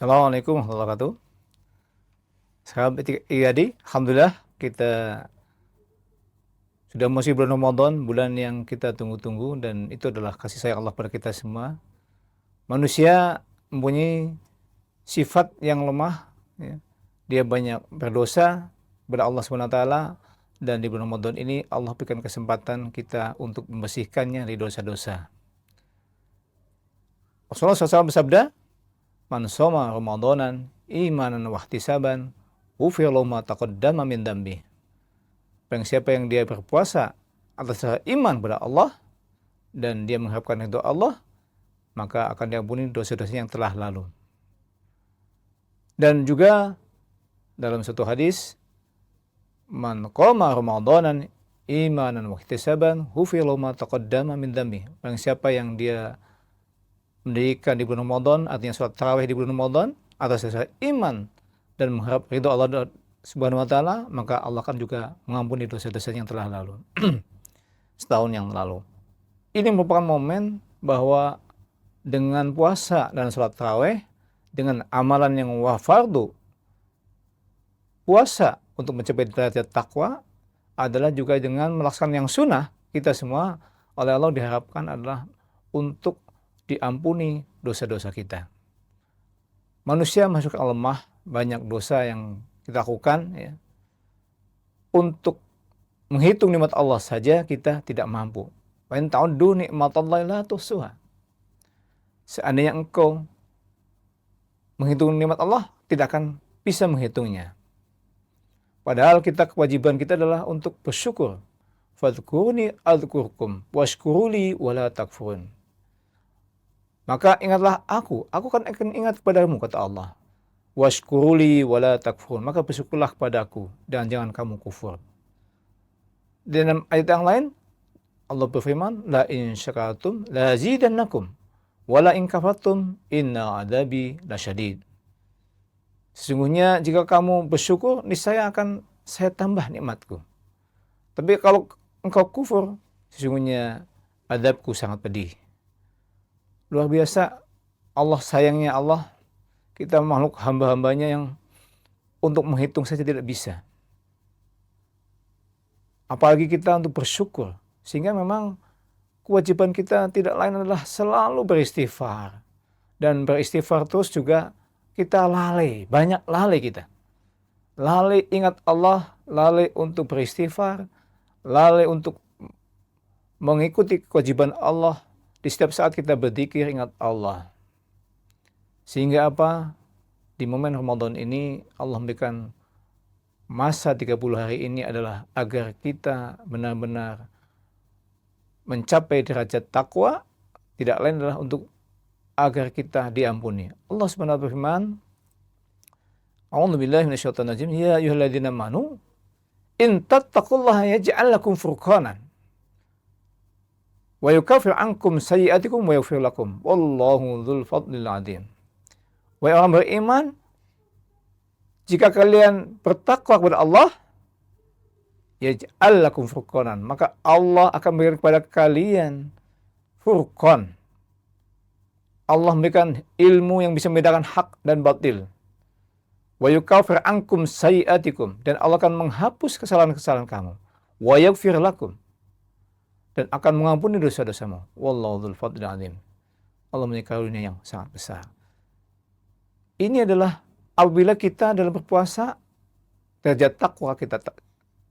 Assalamualaikum warahmatullahi wabarakatuh. Sahabat Iyadi, alhamdulillah kita sudah masuk bulan Ramadan, bulan yang kita tunggu-tunggu, dan itu adalah kasih sayang Allah pada kita semua. Manusia mempunyai sifat yang lemah, ya. Dia banyak berdosa kepada Allah SWT, dan di bulan Ramadan ini Allah berikan kesempatan kita untuk membersihkannya dari dosa-dosa. Rasulullah SAW bersabda, "Man shoma Ramadanan imanan wahtisaban, ghufira lahu ma taqaddama min dambi." Barang siapa yang dia berpuasa atas dasar iman kepada Allah dan dia mengharapkan ridho Allah, maka akan diampuni dosa-dosa yang telah lalu. Dan juga dalam satu hadis, "Man qama Ramadanan imanan wahtisaban, ghufira lahu ma taqaddama min dambi." Barang siapa yang dia mendirikan di bulan Ramadan, artinya sholat tarawih di bulan Ramadan atas dasar iman dan mengharap ridho Allah Subhanahu wa taala, maka Allah akan juga mengampuni dosa-dosa yang telah lalu. Setahun yang lalu. Ini merupakan momen bahwa dengan puasa dan sholat tarawih, dengan amalan yang fardu, puasa untuk mencapai derajat takwa adalah juga dengan melaksanakan yang sunnah. Kita semua oleh Allah diharapkan adalah untuk diampuni dosa-dosa kita. Manusia masuk lemah, banyak dosa yang kita lakukan, ya. Untuk menghitung nikmat Allah saja kita tidak mampu. Wa in ta'uddu nikmatallahi la tuhsuha. Seandainya engkau menghitung nikmat Allah, tidak akan bisa menghitungnya. Padahal kewajiban kita adalah untuk bersyukur. Fadhkuruni adzkurkum washkuruli wala takfurun. Maka ingatlah aku akan ingat kepadamu, kata Allah. Washkuruli wala takfurun. Maka bersyukurlah kepadaku dan jangan kamu kufur. Dalam ayat yang lain, Allah berfirman, la in syakartum la zidannakum wala in kafartum inna adabi lasyadid. Sesungguhnya jika kamu bersyukur, niscaya akan saya tambah nikmatku. Tapi kalau engkau kufur, sesungguhnya adabku sangat pedih. Luar biasa Allah sayangnya Allah, kita makhluk hamba-hambanya yang untuk menghitung saja tidak bisa. Apalagi kita untuk bersyukur. Sehingga memang kewajiban kita tidak lain adalah selalu beristighfar. Dan beristighfar terus juga kita lalai, banyak lalai kita. Lalai ingat Allah, lalai untuk beristighfar, lalai untuk mengikuti kewajiban Allah. Di setiap saat kita berzikir ingat Allah. Sehingga apa? Di momen Ramadan ini Allah memberikan masa 30 hari ini adalah agar kita benar-benar mencapai derajat takwa, tidak lain adalah untuk agar kita diampuni. Allah Subhanahu wa taala berfirman, A'udzubillahi minasyaitonir rajim, ya ayyuhalladzina amanu in tattaqullaha yaj'al lakum furqanan wa yukaffir ankum sayyi'atikum wa yaghfir lakum wallahu dzul fadlil 'adzim. Wahai orang beriman, jika kalian bertakwa kepada Allah, yaj'al lakum furqanan, maka Allah akan memberikan kepada kalian furqan. Allah memberikan ilmu yang bisa membedakan hak dan batil. Wa yukaffir ankum sayyi'atikum, dan Allah akan menghapus kesalahan-kesalahan kamu. Wa yaghfir lakum, dan akan mengampuni dosa-dosamu. Wallahu dzul fadlil 'adzim. Allah memiliki karunia yang sangat besar. Ini adalah apabila kita dalam berpuasa, derajat takwa kita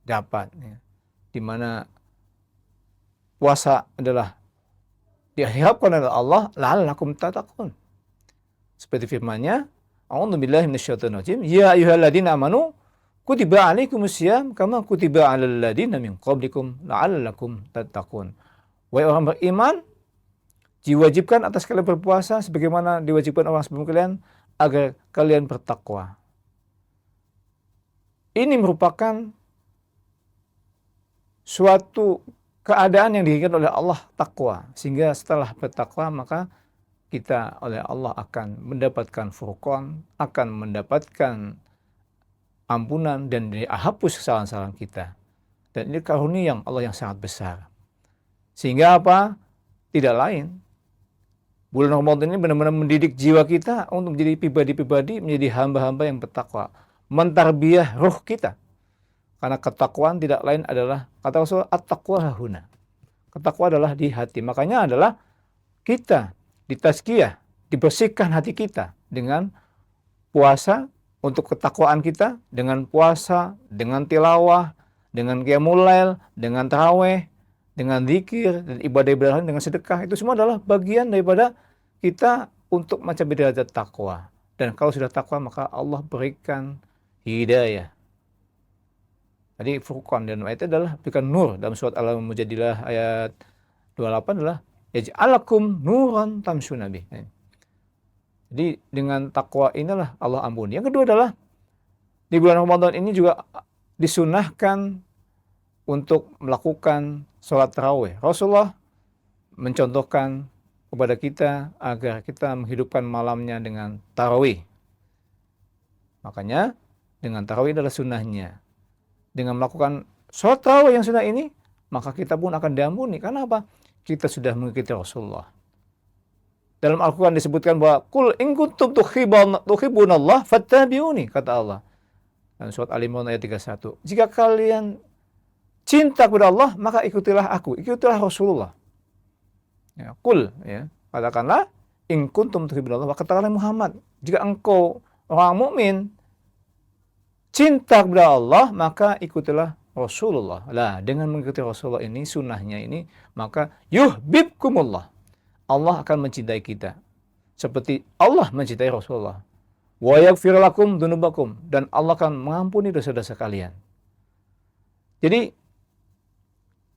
dapat, ya. Di mana puasa adalah diharapkan oleh Allah, la'allakum tattaqun. Seperti firman-Nya, A'udzubillahi minasyaitonir rajim, ya ayyuhalladzina amanu kutiba 'alaikumusiyam kama kutiba 'alal ladzina min qablikum la'allakum tattaqun. Wahai orang beriman, diwajibkan atas kalian berpuasa sebagaimana diwajibkan orang sebelum kalian, agar kalian bertakwa. Ini merupakan suatu keadaan yang diinginkan oleh Allah, takwa. Sehingga setelah bertakwa, maka kita oleh Allah akan mendapatkan furqan, akan mendapatkan ampunan dan dihapus kesalahan-kesalahan kita. Dan ini karunia yang Allah yang sangat besar. Sehingga apa? Tidak lain, Bulan Ramadan ini benar-benar mendidik jiwa kita untuk menjadi pribadi-pribadi, menjadi hamba-hamba yang bertakwa. Mentarbiyah ruh kita. Karena ketakwaan tidak lain adalah, kata Rasulullah, at-taqwa hahuna. Ketakwaan adalah di hati. Makanya adalah kita ditazkiyah, dibersihkan hati kita dengan puasa untuk ketakwaan kita, dengan puasa, dengan tilawah, dengan qiyamul lail, dengan tarawih, dengan zikir, dan ibadah-ibadah lain, dengan sedekah. Itu semua adalah bagian daripada kita untuk mencapai derajat takwa. Dan kalau sudah takwa, maka Allah berikan hidayah. Tadi Furqan dan ayat adalah berikan nur. Dalam surat Al-Mujadilah ayat 28 adalah yaj'alakum nuran tamshuna bih. Jadi dengan takwa inilah Allah ampuni. Yang kedua adalah di bulan Ramadan ini juga disunahkan untuk melakukan sholat tarawih. Rasulullah mencontohkan kepada kita agar kita menghidupkan malamnya dengan tarawih. Makanya dengan tarawih adalah sunnahnya. Dengan melakukan sholat tarawih yang sunnah ini, maka kita pun akan diampuni. Karena apa? Kita sudah mengikuti Rasulullah. Dalam Al-Quran disebutkan bahwa Qul in kuntum tuhibbunallah fattabi'uni, kata Allah. Dan surat Al-Imran ayat 31. Jika kalian cinta kepada Allah, maka ikutilah aku, ikutilah Rasulullah. Ya, Qul, ya, katakanlah in kuntum tuhibbunallah, katakanlah Muhammad, jika engkau orang mukmin cinta kepada Allah, maka ikutilah Rasulullah. Lah, dengan mengikuti Rasulullah ini, sunnahnya ini, maka yuhibbukumullah. Allah akan mencintai kita seperti Allah mencintai Rasulullah. Wa yaghfir lakum dzunubakum, dan Allah akan mengampuni dosa-dosa kalian. Jadi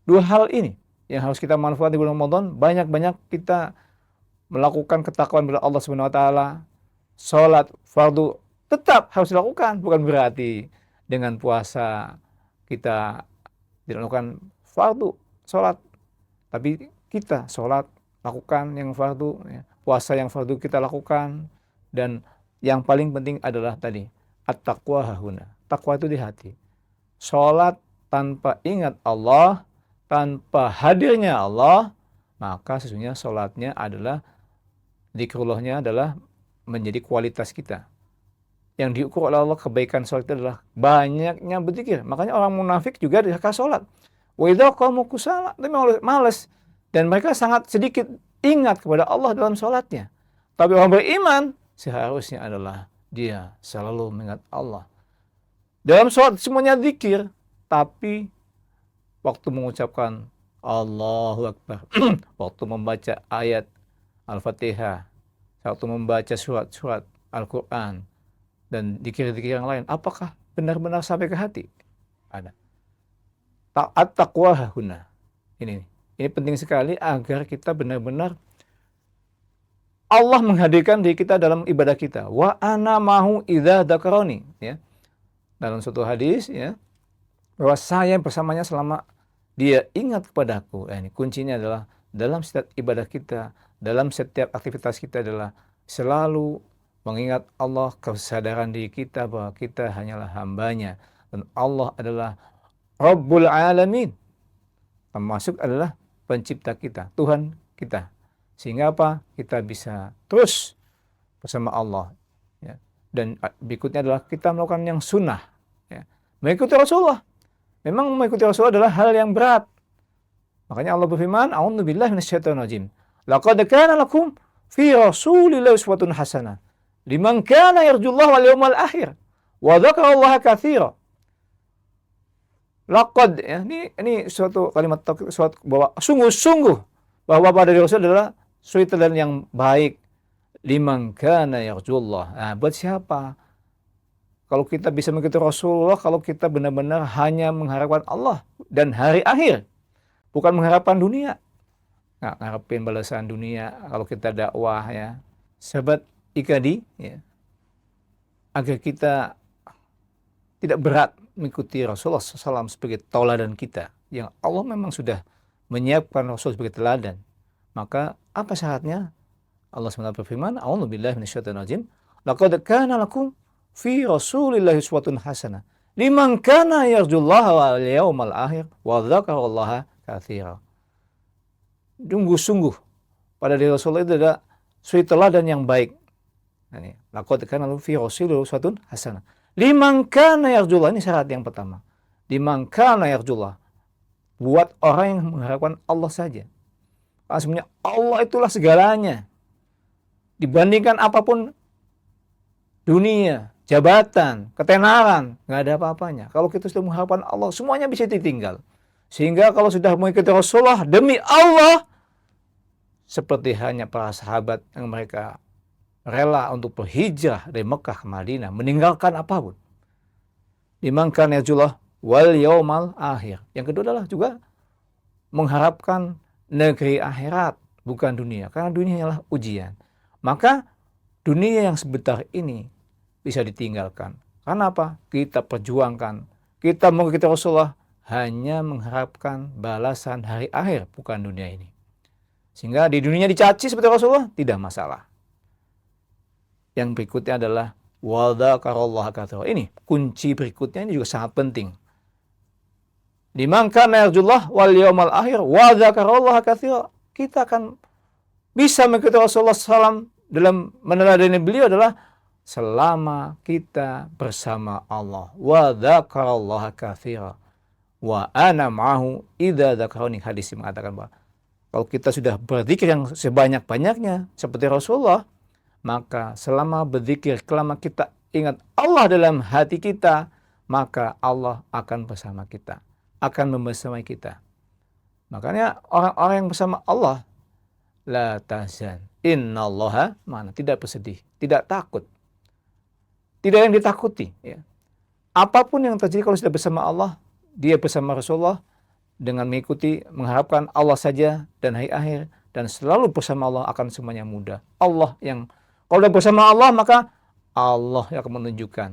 dua hal ini yang harus kita manfaatkan di bulan Ramadan. Banyak-banyak kita melakukan ketakwaan kepada Allah Subhanahu wa taala. Salat fardu tetap harus dilakukan, bukan berarti dengan puasa kita tidak melakukan fardu salat, tapi kita salat lakukan yang fardu, ya. Puasa yang fardu kita lakukan, dan yang paling penting adalah tadi at-taqwa hahuna. Takwa itu di hati. Salat tanpa ingat Allah, tanpa hadirnya Allah, maka sesungguhnya salatnya adalah, zikrullahnya adalah menjadi kualitas kita. Yang diukur oleh Allah kebaikan salat itu adalah banyaknya berzikir. Makanya orang munafik juga dikasih salat. Wa idza qamu kusala, malas. Dan mereka sangat sedikit ingat kepada Allah dalam sholatnya. Tapi orang beriman seharusnya adalah dia selalu mengingat Allah. Dalam sholat semuanya zikir, tapi waktu mengucapkan Allahu Akbar, waktu membaca ayat Al-Fatihah, waktu membaca surat-surat Al-Quran, dan zikir-zikir yang lain, apakah benar-benar sampai ke hati? Ada. At-taqwa hahuna. Ini penting sekali agar kita benar-benar Allah menghadirkan diri kita dalam ibadah kita. Wa ana mahu idza dzakaroni, ya. Dalam suatu hadis, ya, bahwa saya bersamanya selama dia ingat kepadaku. Ini kuncinya adalah dalam setiap ibadah kita, dalam setiap aktivitas kita adalah selalu mengingat Allah, kesadaran diri kita bahwa kita hanyalah hambanya dan Allah adalah Rabbul Alamin. Termasuk adalah pencipta kita, Tuhan kita. Sehingga apa? Kita bisa terus bersama Allah. Ya. Dan berikutnya adalah kita melakukan yang sunnah. Ya. Mengikuti Rasulullah. Memang mengikuti Rasulullah adalah hal yang berat. Makanya Allah berfirman, A'udzubillahi minasyaitonirrajim. Laqad kana lakum fi Rasulillahi uswatun hasanah liman kana yarjullaha wal yawmal akhir wa dzakarallaha katsira. Laqad, ya, ini suatu kalimat suatu bahwa sungguh-sungguh bahwa pada diri Rasul adalah suatu dan yang baik. Liman kana yarjullah. Nah, buat siapa? Kalau kita bisa mengikuti Rasulullah, kalau kita benar-benar hanya mengharapkan Allah dan hari akhir, bukan mengharapkan dunia. Nggak ngarepin balasan dunia kalau kita dakwah, ya. Sahabat Ikadi, ya. Agar kita tidak berat mengikuti Rasulullah SAW sebagai tauladan kita, yang Allah memang sudah menyiapkan Rasul sebagai teladan. Maka apa syaratnya? Allah SWT berfirman, A'udzubillahi minasyaitonirrajim. Laqad kana lakum fi Rasulillahi uswatun hasanah liman kana yarjullaha wal yawmal akhir wa dzakarallaha katsira. Sungguh-sungguh pada diri Rasulullah itu ada suri teladan yang baik. Nah, ini laqad kana lahum fi Rasulillah uswatun hasanah. Liman kana yarjullah, ini syarat yang pertama. Liman kana yarjullah, buat orang yang mengharapkan Allah saja. Karena sebenarnya Allah itulah segalanya. Dibandingkan apapun dunia, jabatan, ketenaran, nggak ada apa-apanya. Kalau kita sudah mengharapkan Allah, semuanya bisa ditinggal. Sehingga kalau sudah mengikuti Rasulullah, demi Allah, seperti hanya para sahabat yang mereka rela untuk berhijrah dari Mekah ke Madinah, meninggalkan apapun. Liman kana yarjullah wal yaumal akhir. Yang kedua adalah juga mengharapkan negeri akhirat, bukan dunia. Karena dunia adalah ujian. Maka dunia yang sebentar ini bisa ditinggalkan. Karena apa? Kita perjuangkan. Kita mengikuti Rasulullah hanya mengharapkan balasan hari akhir, bukan dunia ini. Sehingga di dunia dicaci seperti Rasulullah, tidak masalah. Yang berikutnya adalah wadzakarallaha katsira. Ini kunci berikutnya, ini juga sangat penting. Liman kana yarjullah wal yaumal akhir wadzakarallaha katsira. Kita akan bisa mengikuti Rasulullah SAW dalam meneladani beliau adalah selama kita bersama Allah. Wadzakarallaha katsira. Wa ana ma'ahu idza dzakarani. Hadis mengatakan bahwa kalau kita sudah berzikir yang sebanyak-banyaknya seperti Rasulullah, maka selama berzikir, selama kita ingat Allah dalam hati kita, maka Allah akan bersama kita, akan membersamai kita. Makanya orang-orang yang bersama Allah, la tahzan, innallaha ma'ana, tidak bersedih, tidak takut, tidak yang ditakuti. Ya. Apapun yang terjadi kalau sudah bersama Allah, dia bersama Rasulullah, dengan mengikuti, mengharapkan Allah saja dan hari akhir, dan selalu bersama Allah akan semuanya mudah. Allah yang kalau sudah bersama Allah, maka Allah yang akan menunjukkan.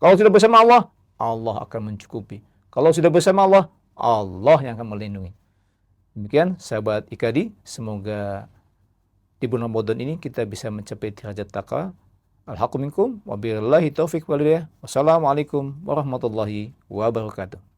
Kalau sudah bersama Allah, Allah akan mencukupi. Kalau sudah bersama Allah, Allah yang akan melindungi. Demikian sahabat IKADI, semoga di bulan Ramadan ini kita bisa mencapai derajat taqwa. Al-haqqu minkum wa billahi taufiq wal hidayah. Wassalamualaikum warahmatullahi wabarakatuh.